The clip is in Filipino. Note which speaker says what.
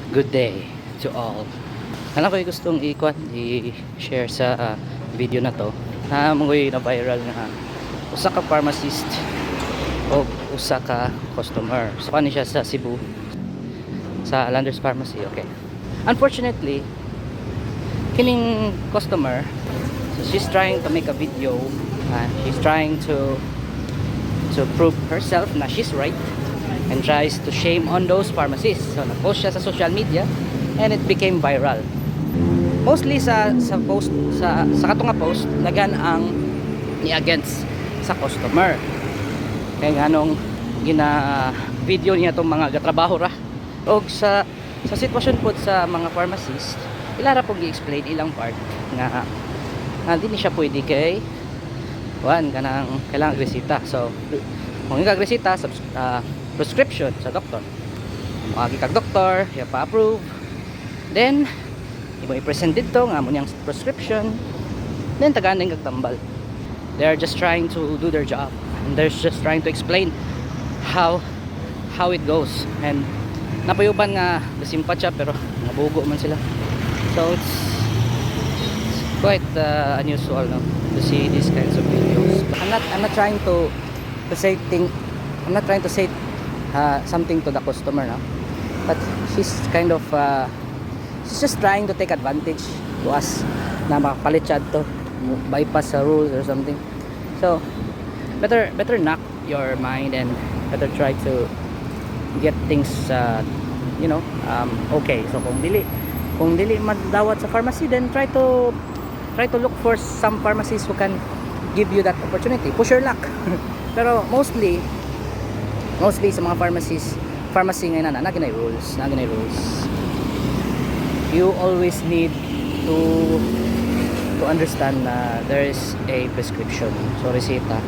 Speaker 1: Good day to all. Alam ko yung gustong i-share sa video na to na mga na viral na usa ka pharmacist o usa ka customer. So kani siya sa Cebu sa Landers Pharmacy. Okay. Unfortunately, kining customer, so she's trying to make a video. She's trying to prove herself na she's right and tries to shame on those pharmacists. So nag-post siya sa social media and it became viral. Mostly sa post sa katunga post nagan ang ni-against sa customer. Kaya nganong gina video niya tong mga gatrabaho ra. Og sa sitwasyon po sa mga pharmacist, ilara pong i-explain ilang part nga hindi siya pwede kay kanang kailangan resita. So kung nga resita prescription sa doktor, magagi kag doktor siya pa-approve, then imo i-present dito nga mo niyang prescription, then tagaan kag tambal. They are just trying to do their job and they're just trying to explain how it goes, and napayuban nga gasimpat siya pero nabugo man sila. So it's quite unusual, no, to see these kinds of videos. I'm not trying to say something to the customer, no? But she's kind of she's just trying to take advantage to us na makapalit siya to, bypass the rules or something. So better knock your mind and better try to get things okay. So kung dili madawat sa pharmacy, then try to look for some pharmacies who can give you that opportunity. Push your luck. Pero mostly sa mga pharmacy ngayon na naginay rules. You always need to understand na there is a prescription, so reseta.